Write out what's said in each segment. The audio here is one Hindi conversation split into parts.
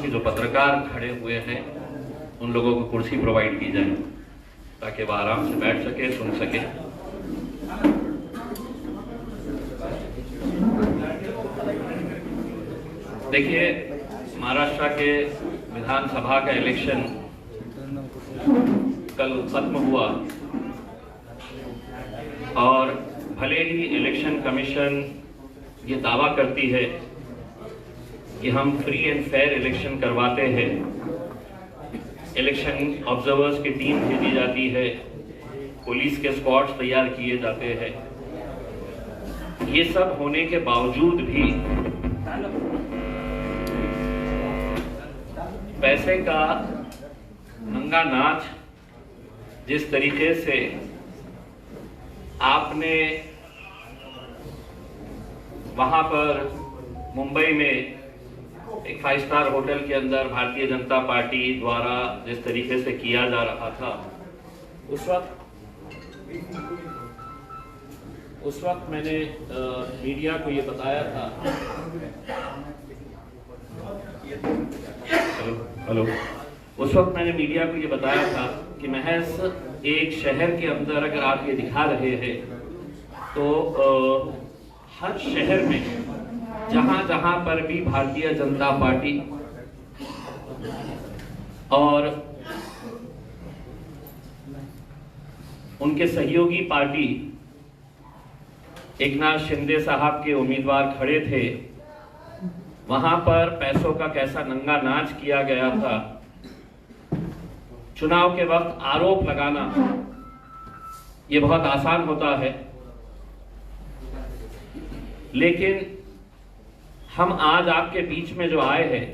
कि जो पत्रकार खड़े हुए हैं उन लोगों को कुर्सी प्रोवाइड की जाए ताकि वह आराम से बैठ सके, सुन सके। देखिए, महाराष्ट्र के विधानसभा का इलेक्शन कल खत्म हुआ और भले ही इलेक्शन कमीशन ये दावा करती है कि हम फ्री एंड फेयर इलेक्शन करवाते हैं, इलेक्शन ऑब्जर्वर्स की टीम भेजी जाती है, पुलिस के स्क्वाड्स तैयार किए जाते हैं, ये सब होने के बावजूद भी पैसे का नंगा नाच जिस तरीके से आपने वहां पर मुंबई में एक 5 स्टार होटल के अंदर भारतीय जनता पार्टी द्वारा जिस तरीके से किया जा रहा था, उस वक्त मैंने मीडिया को ये बताया था। हेलो, उस वक्त मैंने मीडिया को ये बताया था कि महज एक शहर के अंदर अगर आप ये दिखा रहे हैं तो हर शहर में जहां जहां पर भी भारतीय जनता पार्टी और उनके सहयोगी पार्टी एकनाथ शिंदे साहब के उम्मीदवार खड़े थे, वहां पर पैसों का कैसा नंगा नाच किया गया था। चुनाव के वक्त आरोप लगाना ये बहुत आसान होता है, लेकिन हम आज आपके बीच में जो आए हैं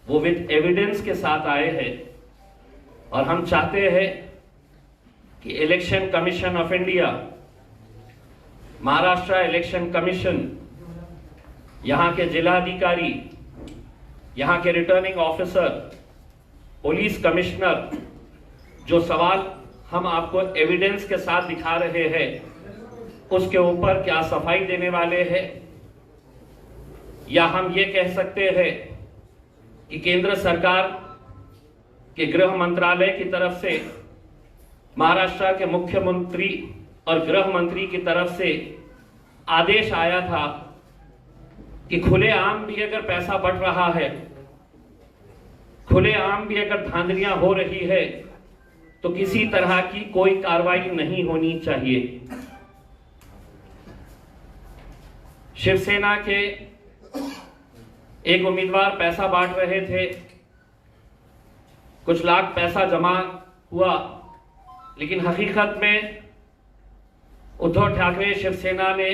वो विद एविडेंस के साथ आए हैं और हम चाहते हैं कि election commission of India, Maharashtra election commission, यहां के जिलाधिकारी, यहां के रिटर्निंग ऑफिसर, पुलिस कमिश्नर, जो सवाल हम आपको एविडेंस के साथ दिखा रहे हैं उसके ऊपर क्या सफाई देने वाले हैं, या हम ये कह सकते हैं कि केंद्र सरकार के गृह मंत्रालय की तरफ से, महाराष्ट्र के मुख्यमंत्री और गृह मंत्री की तरफ से आदेश आया था कि खुलेआम भी अगर पैसा बंट रहा है, खुलेआम भी अगर धांधलियां हो रही है तो किसी तरह की कोई कार्रवाई नहीं होनी चाहिए। शिवसेना के एक उम्मीदवार पैसा बांट रहे थे, कुछ लाख पैसा जमा हुआ, लेकिन हकीकत में उद्धव ठाकरे शिवसेना ने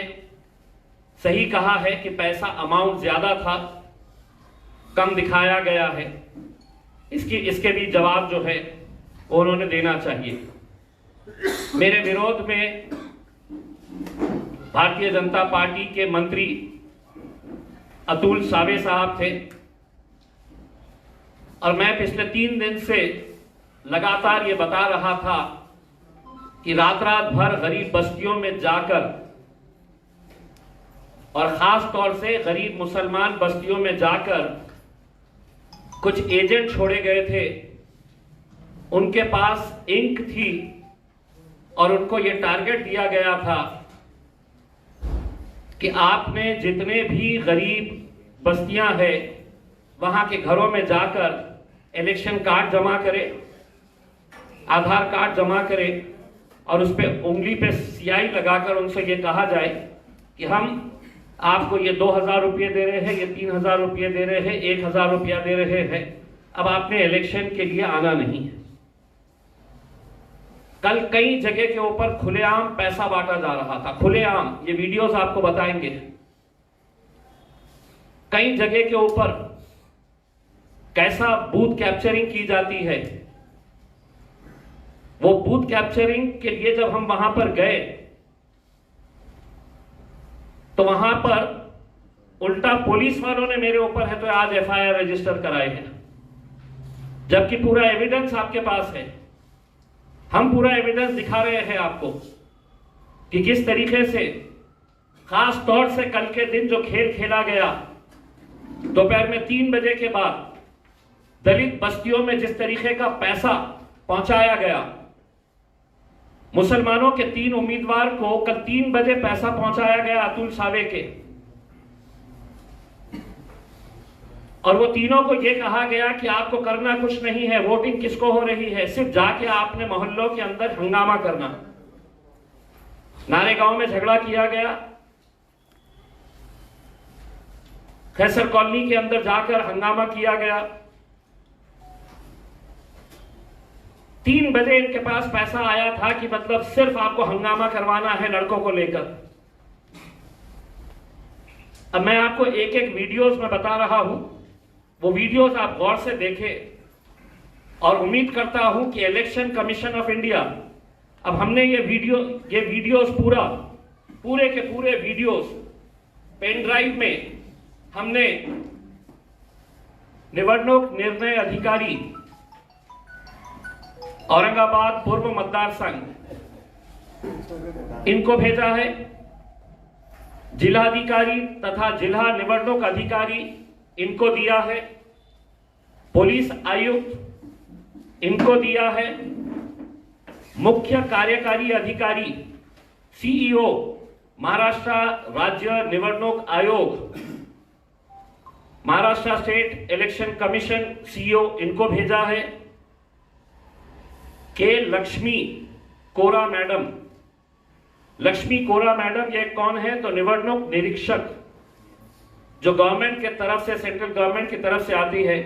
सही कहा है कि पैसा अमाउंट ज्यादा था, कम दिखाया गया है। इसके भी जवाब जो है वो उन्होंने देना चाहिए। मेरे विरोध में भारतीय जनता पार्टी के मंत्री अतुल सावे साहब थे और मैं पिछले 3 दिन से लगातार ये बता रहा था कि रात रात भर गरीब बस्तियों में जाकर और खास तौर से गरीब मुसलमान बस्तियों में जाकर कुछ एजेंट छोड़े गए थे, उनके पास इंक थी और उनको ये टारगेट दिया गया था कि आपने जितने भी गरीब बस्तियां हैं वहां के घरों में जाकर इलेक्शन कार्ड जमा करें, आधार कार्ड जमा करें और उस पर उंगली पे स्याही लगाकर उनसे ये कहा जाए कि हम आपको ये 2000 रुपये दे रहे हैं, ये 3000 रुपये दे रहे हैं, 1000 रुपया दे रहे हैं, अब आपने इलेक्शन के लिए आना नहीं है। कल कई जगह के ऊपर खुलेआम पैसा बांटा जा रहा था, खुलेआम, ये वीडियोस आपको बताएंगे। कई जगह के ऊपर कैसा बूथ कैप्चरिंग की जाती है। वो बूथ कैप्चरिंग के लिए जब हम वहां पर गए तो वहां पर उल्टा पुलिस वालों ने मेरे ऊपर है तो आज एफआईआर रजिस्टर कराए हैं, जबकि पूरा एविडेंस आपके पास है। हम पूरा एविडेंस दिखा रहे हैं आपको कि किस तरीके से, खास तौर से कल के दिन जो खेल खेला गया दोपहर में 3 बजे के बाद, दलित बस्तियों में जिस तरीके का पैसा पहुंचाया गया, मुसलमानों के 3 उम्मीदवार को कल 3 बजे पैसा पहुंचाया गया अतुल सावे के, और वो तीनों को ये कहा गया कि आपको करना कुछ नहीं है, वोटिंग किसको हो रही है, सिर्फ जाके आपने मोहल्लों के अंदर हंगामा करना। नारेगांव में झगड़ा किया गया, खैसर कॉलोनी के अंदर जाकर हंगामा किया गया। 3 बजे इनके पास पैसा आया था कि मतलब सिर्फ आपको हंगामा करवाना है लड़कों को लेकर। अब मैं आपको एक एक वीडियोस में बता रहा हूं, वो वीडियोस आप गौर से देखें और उम्मीद करता हूं कि इलेक्शन कमीशन ऑफ इंडिया, अब हमने ये वीडियोस पूरे के पूरे वीडियोस पेन ड्राइव में हमने निवडणूक निर्णय अधिकारी औरंगाबाद पूर्व मतदार संघ इनको भेजा है, जिलाधिकारी तथा जिला निवडणूक अधिकारी इनको दिया है, पुलिस आयुक्त इनको दिया है, मुख्य कार्यकारी अधिकारी सीईओ महाराष्ट्र राज्य निवडणूक आयोग, Maharashtra state election commission CEO इनको भेजा है, के लक्ष्मी कोरा मैडम। लक्ष्मी कोरा मैडम ये कौन है? तो निवडणूक निरीक्षक जो गवर्नमेंट के तरफ से, सेंट्रल गवर्नमेंट की तरफ से आती है,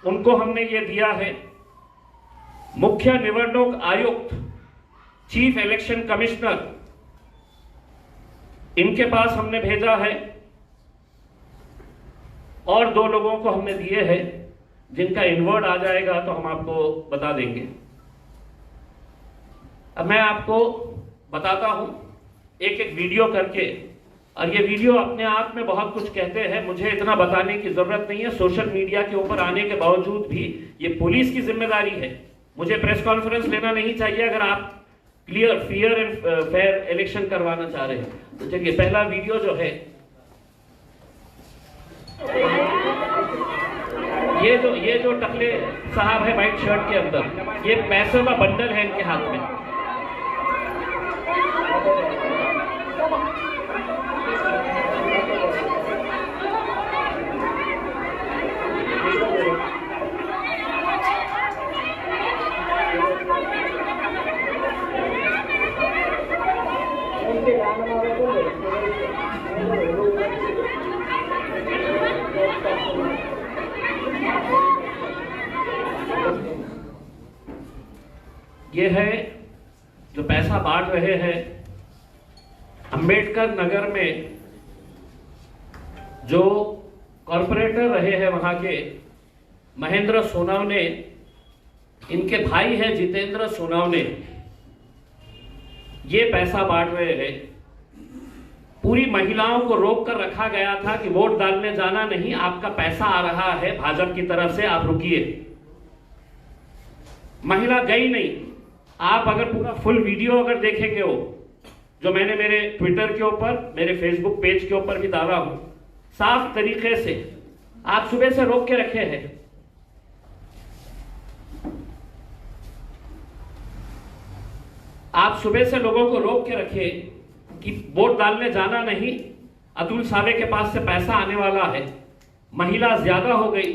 उनको हमने ये दिया है। मुख्य निवडणूक आयुक्त चीफ इलेक्शन कमिश्नर इनके पास हमने भेजा है, और 2 लोगों को हमने दिए हैं जिनका इनवर्ड आ जाएगा तो हम आपको बता देंगे। अब मैं आपको बताता हूं एक एक वीडियो करके, और ये वीडियो अपने आप में बहुत कुछ कहते हैं, मुझे इतना बताने की जरूरत नहीं है। सोशल मीडिया के ऊपर आने के बावजूद भी ये पुलिस की जिम्मेदारी है, मुझे प्रेस कॉन्फ्रेंस लेना नहीं चाहिए अगर आप clear fair and fair election करवाना चाह रहे हैं। तो चलिए पहला वीडियो जो है, ये जो टकले साहब है व्हाइट शर्ट के अंदर, ये पैसों का बंडल है इनके हाथ में। ये है जो पैसा बांट रहे हैं अंबेडकर नगर में, जो कॉर्पोरेटर रहे हैं वहां के महेंद्र सोनावने, इनके भाई है जितेंद्र सोनावने, ये पैसा बांट रहे हैं। पूरी महिलाओं को रोक कर रखा गया था कि वोट डालने जाना नहीं, आपका पैसा आ रहा है भाजपा की तरफ से, आप रुकिए। महिला गई नहीं। आप अगर पूरा फुल वीडियो अगर देखेंगे हो, जो मैंने मेरे ट्विटर के ऊपर, मेरे फेसबुक पेज के ऊपर भी डाला हूं, साफ तरीके से आप सुबह से रोक के रखे हैं। आप सुबह से लोगों को रोक के रखे कि वोट डालने जाना नहीं, अतुल सावे के पास से पैसा आने वाला है। महिला ज्यादा हो गई,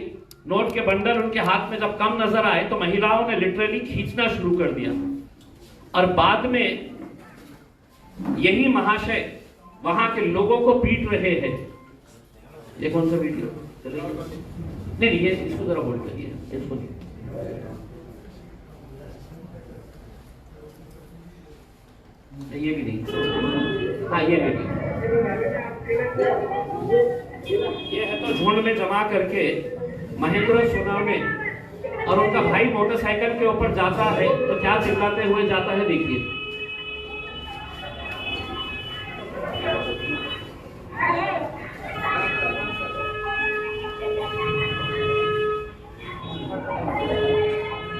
नोट के बंडल उनके हाथ में जब कम नजर आए तो महिलाओं ने लिटरली खींचना शुरू कर दिया, और बाद में यही महाशय वहां के लोगों को पीट रहे हैं। ये कौन सा वीडियो चलेगा? नहीं, ये इसको जरा होल्ड करिए, इसको नहीं। ये भी नहीं, हाँ ये भी नहीं। ये है तो झुंड में जमा करके महेंद्र सोनावने और उनका भाई मोटरसाइकिल के ऊपर जाता है तो क्या चिल्लाते हुए जाता है, देखिए।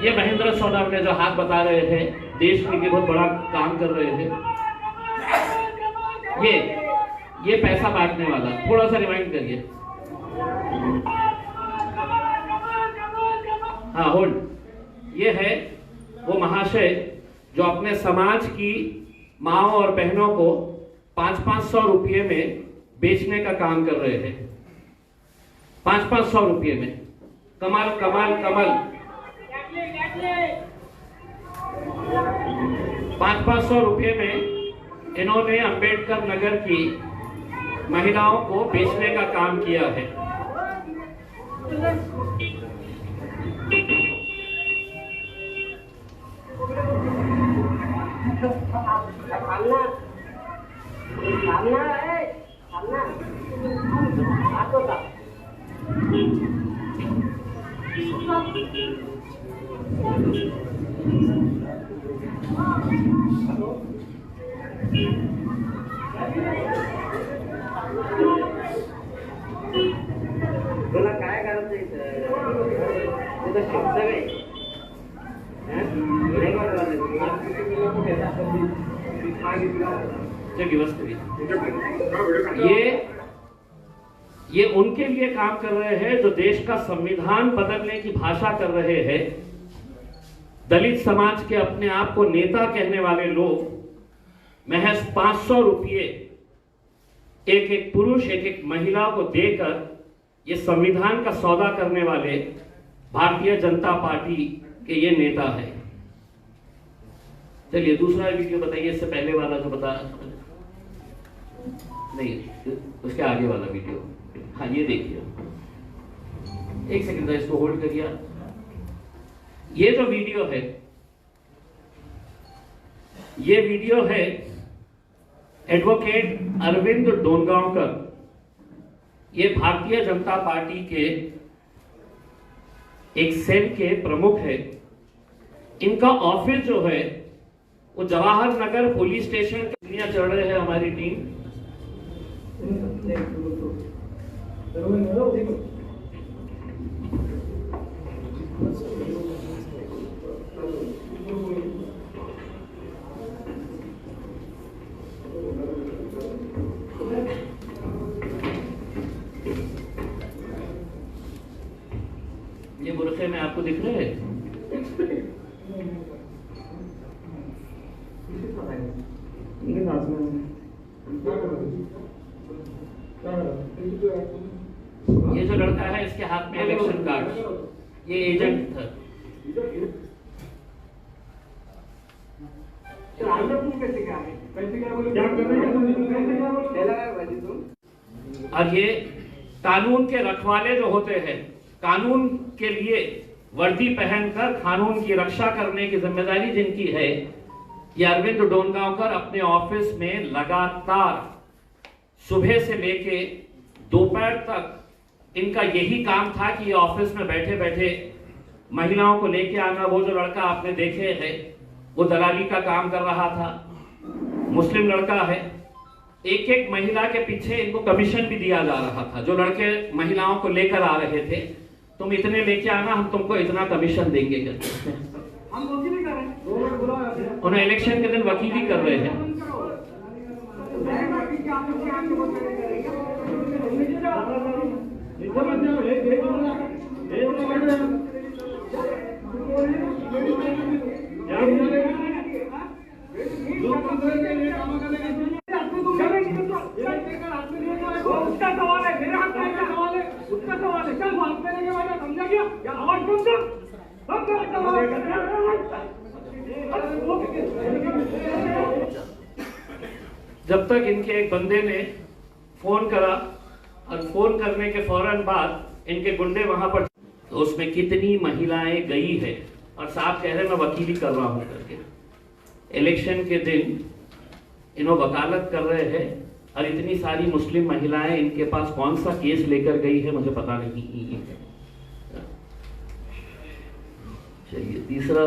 ये महेंद्र सोनावने जो हाथ बता रहे थे, देश के लिए बहुत बड़ा काम कर रहे थे, ये पैसा बांटने वाला, थोड़ा सा रिमाइंड करिए। हाँ होल्ड। ये है वो महाशय जो अपने समाज की माओ और बहनों को 500-500 रुपये में बेचने का काम कर रहे हैं। 500-500 रुपये में। कमाल कमाल कमाल। 500-500 रुपये में इन्होंने अंबेडकर नगर की महिलाओं को बेचने का काम किया है। तुला काय करायचं तुझं शब्द ये उनके लिए काम कर रहे हैं जो देश का संविधान बदलने की भाषा कर रहे हैं। दलित समाज के अपने आप को नेता कहने वाले लोग महज 500 रुपये एक एक पुरुष एक एक महिला को देकर ये संविधान का सौदा करने वाले भारतीय जनता पार्टी के ये नेता है। चलिए दूसरा वीडियो बताइए, इससे पहले वाला जो बता नहीं, उसके आगे वाला वीडियो। हाँ ये देखिए, एक सेकंड इसको होल्ड करिए। ये जो वीडियो है, ये वीडियो है एडवोकेट अरविंद डोनगांवकर, ये भारतीय जनता पार्टी के एक सेल के प्रमुख है। इनका ऑफिस जो है वो जवाहर नगर पुलिस स्टेशन के चढ़ रहे हैं हमारी टीम। ये बुरखे में आपको दिख रहे हैं? ये जो लड़का है इसके हाथ में इलेक्शन कार्ड, ये एजेंट था। और ये कानून के रखवाले जो होते हैं, कानून के लिए वर्दी पहनकर कानून की रक्षा करने की जिम्मेदारी जिनकी है, ये अरविंद डोनगांवकर अपने ऑफिस में लगातार सुबह से लेके दोपहर तक इनका यही काम था कि ऑफिस में बैठे बैठे महिलाओं को लेके आना। वो जो लड़का आपने देखे है वो दलाली का काम कर रहा था, मुस्लिम लड़का है। एक एक महिला के पीछे इनको कमीशन भी दिया जा रहा था। जो लड़के महिलाओं को लेकर आ रहे थे, तुम इतने लेके आना, हम तुमको इतना कमीशन देंगे करके। हम वकीली कर रहे हैं, उन्हें इलेक्शन के दिन वकीली कर रहे हैं। उसका सवाल है, मेरे हाथ में सवाल है, उसका सवाल है। चल बात करने के बाद समझा गया या आवाज कम कर। जब तक इनके एक बंदे ने फोन करा और फोन करने के फौरन बाद इनके गुंडे वहां पर, तो उसमें कितनी महिलाएं गई है और साहब कह रहे मैं वकीली कर रहा हूं करके। इलेक्शन के दिन इन्होंने वकालत कर रहे हैं और इतनी सारी मुस्लिम महिलाएं इनके पास कौन सा केस लेकर गई है मुझे पता नहीं। चलिए तीसरा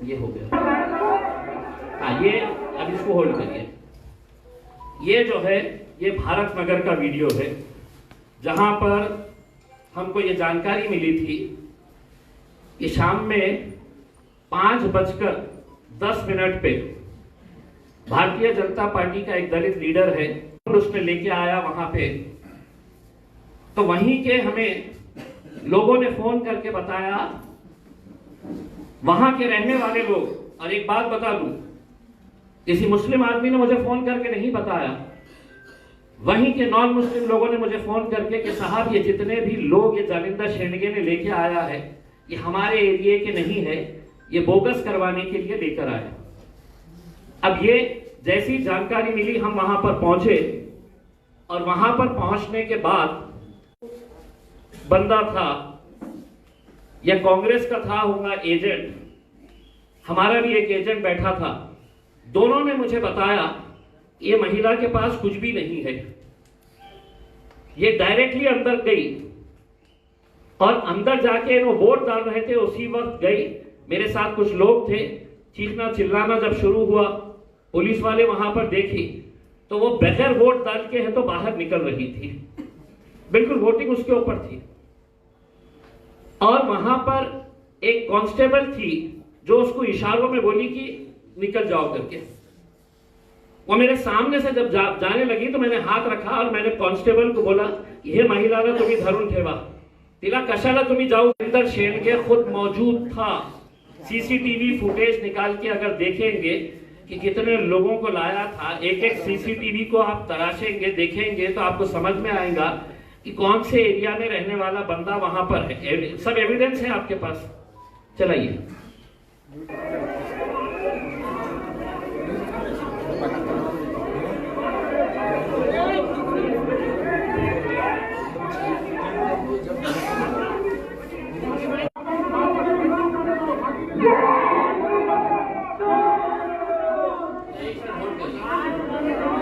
ये हो गया। हाँ ये अब इसको होल्ड करिए। ये जो है ये भारत नगर का वीडियो है, जहां पर हमको ये जानकारी मिली थी कि शाम में 5:10 पे भारतीय जनता पार्टी का एक दलित लीडर है, उसने लेके आया वहां पे। तो वहीं के हमें लोगों ने फोन करके बताया, वहां के रहने वाले लोग। और एक बात बता दूं, किसी मुस्लिम आदमी ने मुझे फोन करके नहीं बताया, वहीं के नॉन मुस्लिम लोगों ने मुझे फोन करके कि साहब ये जितने भी लोग ये जालिंदर शेंडगे ने लेके आया है, ये हमारे एरिया के नहीं है, ये बोगस करवाने के लिए लेकर आया। अब ये जैसी जानकारी मिली हम वहां पर पहुंचे, और वहां पर पहुंचने के बाद बंदा था या कांग्रेस का था होगा एजेंट, हमारा भी एक एजेंट बैठा था। दोनों ने मुझे बताया ये महिला के पास कुछ भी नहीं है। ये डायरेक्टली अंदर गई और अंदर जाके वो वोट डाल रहे थे, उसी वक्त गई। मेरे साथ कुछ लोग थे, चीखना चिल्लाना जब शुरू हुआ, पुलिस वाले वहां पर देखी तो वो बगैर वोट डाल के है तो बाहर निकल रही थी, बिल्कुल वोटिंग उसके ऊपर थी। और वहां पर एक कांस्टेबल थी जो उसको इशारों में बोली कि निकल जाओ करके। वो मेरे सामने से जब जाने लगी तो मैंने हाथ रखा और मैंने कांस्टेबल को बोला, ये महिलाला तुम्ही धरून ठेवा, तिला कशाला तुम्ही जाओ। जालिंदर शेंडगे खुद मौजूद था। सीसीटीवी फुटेज निकाल के अगर देखेंगे कि कितने लोगों को लाया था, एक एक सीसीटीवी को आप तराशेंगे, देखेंगे तो आपको समझ में आएगा कि कौन से एरिया में रहने वाला बंदा वहां पर है। सब एविडेंस है आपके पास, चलाइए।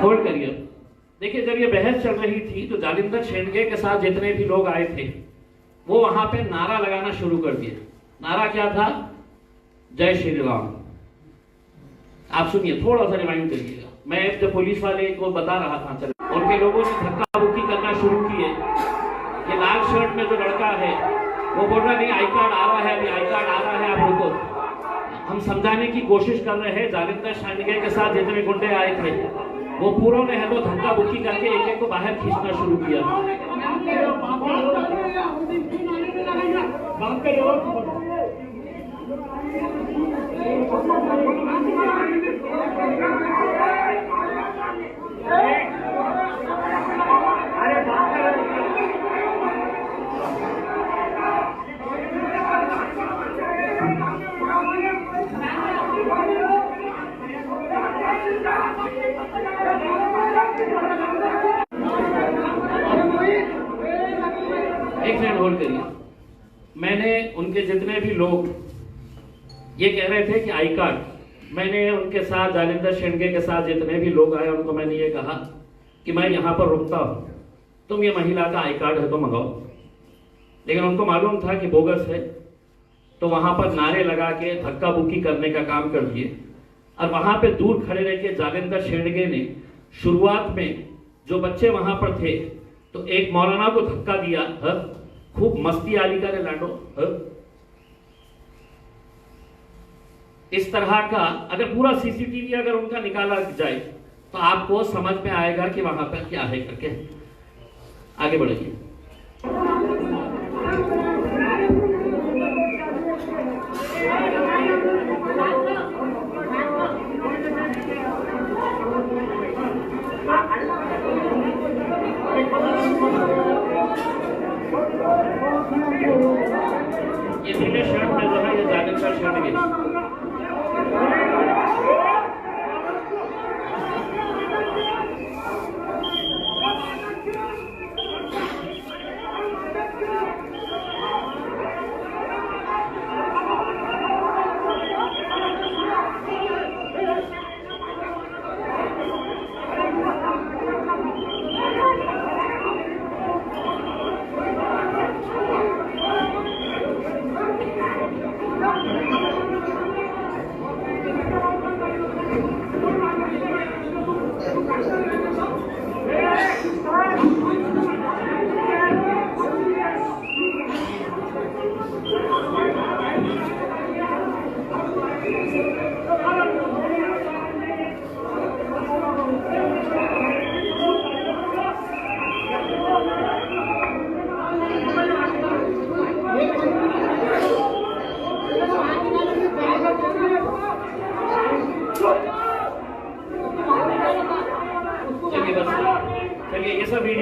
होल्ड करिए। देखिए, जब ये बहस चल रही थी तो जालिंदर शेंडगे के साथ जितने भी लोग आए थे वो वहां पे नारा लगाना शुरू कर दिए। नारा क्या था? जय श्री राम। आप सुनिए, थोड़ा सा रिमाइंड करिएगा। मैं जब पुलिस वाले को बता रहा था, चल उनके लोगों ने धक्का मुक्की करना शुरू किए। ये लाल शर्ट में जो लड़का है वो बोल रहा नहीं आई कार्ड आ रहा है, अभी आई कार्ड आ रहा है, आप रुको। हम समझाने की कोशिश कर रहे हैं। जालिंदर शेंडगे के साथ जितने गुंडे आए थे वो पूरों ने है तो धक्का मुक्की करके एक एक को बाहर खींचना शुरू किया। एक सेकंड होल्ड करिए। मैंने उनके जितने भी लोग ये कह रहे थे कि आई कार्ड, मैंने उनके साथ जालिंदर शेंडगे के साथ जितने भी लोग आए उनको मैंने ये कहा कि मैं यहाँ पर रुकता हूँ, तुम ये महिला का आई कार्ड है तो मंगाओ। लेकिन उनको मालूम था कि बोगस है, तो वहां पर नारे लगा के धक्का बुक्की करने का काम कर दिए। और वहां पे दूर खड़े रह के जालिंदर शेंडगे ने शुरुआत में जो बच्चे वहां पर थे तो एक मौलाना को धक्का दिया, खूब मस्ती आली करे लाडो। इस तरह का अगर पूरा सीसीटीवी अगर उनका निकाला जाए तो आपको समझ में आएगा कि वहां पर क्या है करके। आगे बढ़िए। ये नीले शर्ट में जो है ये जालिंदर शेंडगे।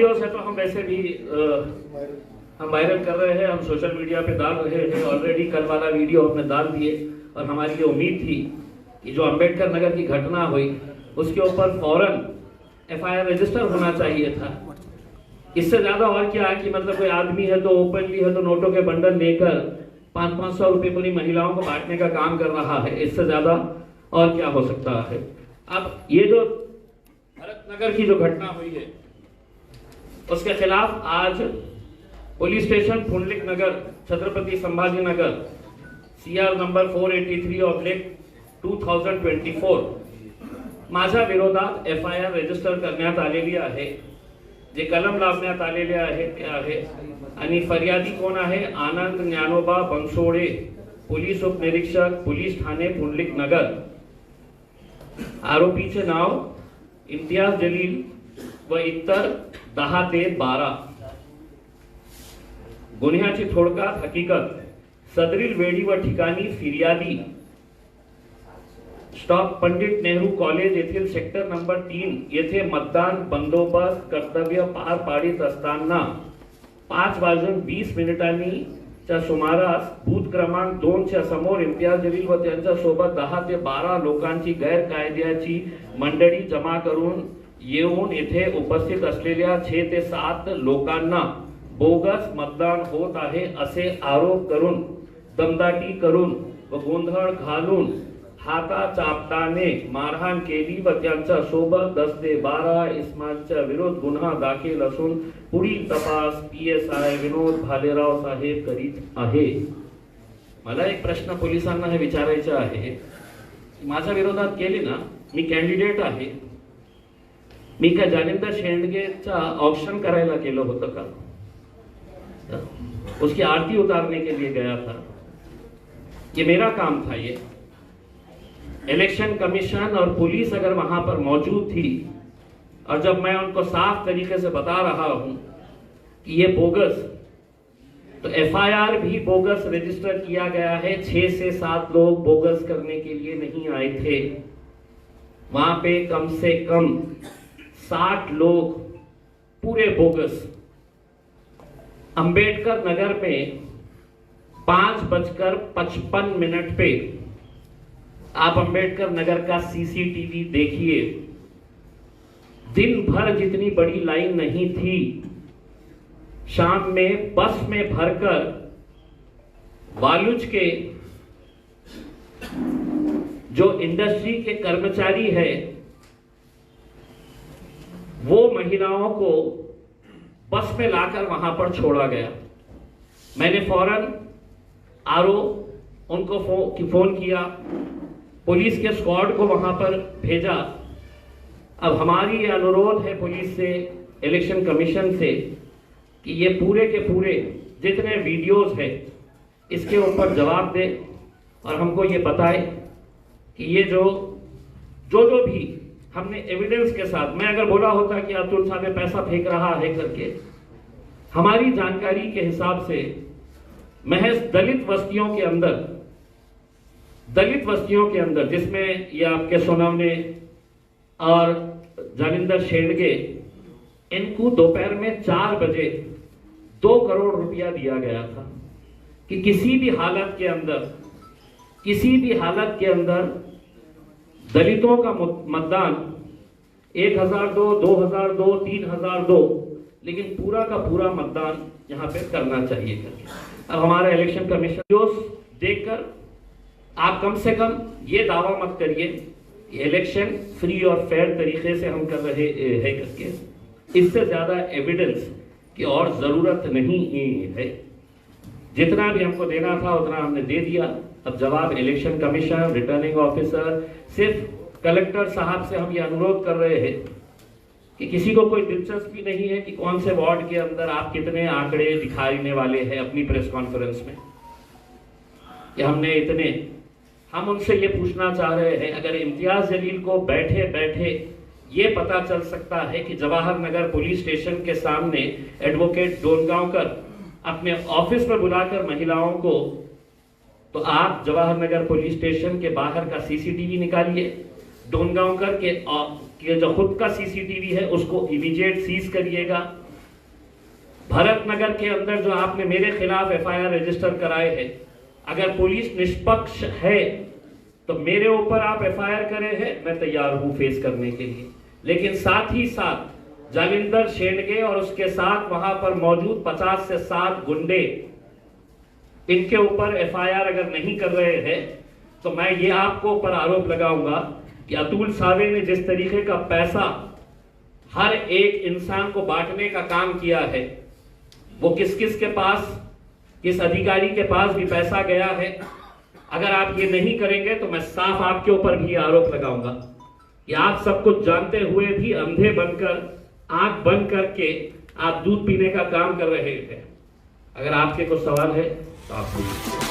वीडियोस है तो हम वैसे भी हम वायरल कर रहे हैं, हम सोशल मीडिया पे डाल रहे हैं। ऑलरेडी कल वाला वीडियो हमने डाल दिए और हमारी ये उम्मीद थी कि जो अंबेडकर नगर की घटना हुई उसके ऊपर फौरन FIR रजिस्टर होना चाहिए था। इससे ज्यादा और क्या है कि मतलब कोई आदमी है तो ओपनली है तो नोटों के बंडल लेकर 500-500 रुपए पूरी महिलाओं को बांटने का काम कर रहा है। इससे ज्यादा और क्या हो सकता है। अब ये जो भरत नगर की जो घटना हुई है उसके खिलाफ आज पुलिस स्टेशन पुंडलिक नगर छत्रपति संभाजी नगर CR नंबर 483/2024 माझ्या विरोधात FIR रजिस्टर करण्यात आलेली आहे। जे कलम लावण्यात आलेले आहे ते आहे आणि फरियादी कोण आहे? आनंद ज्ञानोबा बनसोडे, पोलीस उपनिरीक्षक, पोलीस ठाणे पुंडलिक नगर। आरोपीचे नाव इम्तियाज जलील व इतर 10 ते 12। गुन्ह्याची थोडक्यात हकीकत, सदरील वेळी व ठिकाणी फिर्यादी स्टॉप पंडित नेहरू कॉलेज येथील सेक्टर नंबर 3 येथे मतदान बंदोबस्त कर्तव्य पार पाडित असताना 5:20 च्या सुमारास बूथ क्रमांक 2 च्या समोर इम्तियाज जलील व त्यांच्या सोबत 10 ते 12 लोकांची गैरकायद्याची मंडळी जमा करून येऊन येथे उपस्थित असलेल्या 6 ते 7 लोकांना बोगस मतदान होत आहे असे आरोप करून दमदाटी करून व गोंधळ घालून हाताचापटाने मारहाण केली व त्यांच्या सोबत 10 ते 12 इसमाच्या विरोध गुन्हा दाखल असून पुढील तपास PSI विनोद भालेराव साहेब करीत आहे। मला एक प्रश्न पोलिसांना हे विचारायचा आहे, माझ्या विरोधात केले ना, मी कॅन्डिडेट आहे, मी काय जालिंदर शेंडगेचा ऑक्शन करायला केलं होतं का? उसकी आरती उतारने के लिए गया था, ये मेरा काम था। ये इलेक्शन कमीशन और पुलिस अगर वहां पर मौजूद थी और जब मैं उनको साफ तरीके से बता रहा हूं कि ये बोगस, तो FIR भी बोगस रजिस्टर किया गया है। 6 से 7 लोग बोगस करने के लिए नहीं आए थे, वहां पे कम से कम 60 लोग पूरे बोगस। अंबेडकर नगर में 5:55 पे आप अंबेडकर नगर का CCTV देखिए, दिन भर जितनी बड़ी लाइन नहीं थी, शाम में बस में भरकर वालुज के जो इंडस्ट्री के कर्मचारी है वो महिलाओं को बस में लाकर वहां पर छोड़ा गया। मैंने फौरन RO उनको फोन किया, पुलिस के स्क्वाड को वहां पर भेजा। अब हमारी ये अनुरोध है पुलिस से, इलेक्शन कमीशन से कि ये पूरे के पूरे जितने वीडियोस हैं इसके ऊपर जवाब दे और हमको ये बताए कि ये जो भी हमने एविडेंस के साथ, मैं अगर बोला होता कि अब्दुल साहब पैसा फेंक रहा है करके, हमारी जानकारी के हिसाब से महज दलित वस्तियों के अंदर जिसमें ये आपके सोनावने और जालिंदर शेंडगे, इनको दोपहर में 4 बजे 2 करोड़ रुपया दिया गया था कि किसी भी हालत के अंदर दलितों का मतदान 1002, 2002, 3002, लेकिन पूरा का पूरा मतदान यहाँ पे करना चाहिए करके। अब हमारा इलेक्शन कमीशन जो देखकर आप कम से कम ये दावा मत करिए इलेक्शन फ्री और फेयर तरीके से हम कर रहे हैं करके। इससे ज्यादा एविडेंस की और जरूरत नहीं है। जितना भी हमको देना था उतना हमने दे दिया। अब जवाब इलेक्शन कमीशन, रिटर्निंग ऑफिसर, सिर्फ कलेक्टर साहब से हम ये अनुरोध कर रहे हैं कि किसी को कोई दिलचस्पी नहीं है कि कौन से वार्ड के अंदर आप कितने आंकड़े दिखाने वाले हैं अपनी प्रेस कॉन्फ्रेंस में, कि हमने इतने। हम उनसे ये पूछना चाह रहे हैं, अगर इम्तियाज जलील को बैठे बैठे ये पता चल सकता है कि जवाहर नगर पुलिस स्टेशन के सामने एडवोकेट डोनगांवकर अपने ऑफिस में बुलाकर महिलाओं को, तो आप जवाहर नगर पुलिस स्टेशन के बाहर का CCTV निकालिए, डोनगांवकर के जो खुद का CCTV है उसको इमीडिएट सीज करिएगा भरतनगर के अंदर जो आपने मेरे खिलाफ एफआईआर रजिस्टर कराए हैं, अगर पुलिस निष्पक्ष है तो मेरे ऊपर आप एफआईआर करे हैं, मैं तैयार हूं फेस करने के लिए। लेकिन साथ ही साथ जालिंदर शेंडगे और उसके साथ वहां पर मौजूद 50 से 60 गुंडे, इनके ऊपर एफआईआर अगर नहीं कर रहे हैं तो मैं ये आपको ऊपर आरोप लगाऊंगा कि अतुल सावे ने जिस तरीके का पैसा हर एक इंसान को बांटने का काम किया है, वो किस किस के पास, किस अधिकारी के पास भी पैसा गया है, अगर आप ये नहीं करेंगे तो मैं साफ आपके ऊपर भी आरोप लगाऊंगा कि आप सब कुछ जानते हुए भी अंधे बनकर, आंख बंद करके आप दूध पीने का काम कर रहे थे। अगर आपके कुछ सवाल है तो आप पूछिए।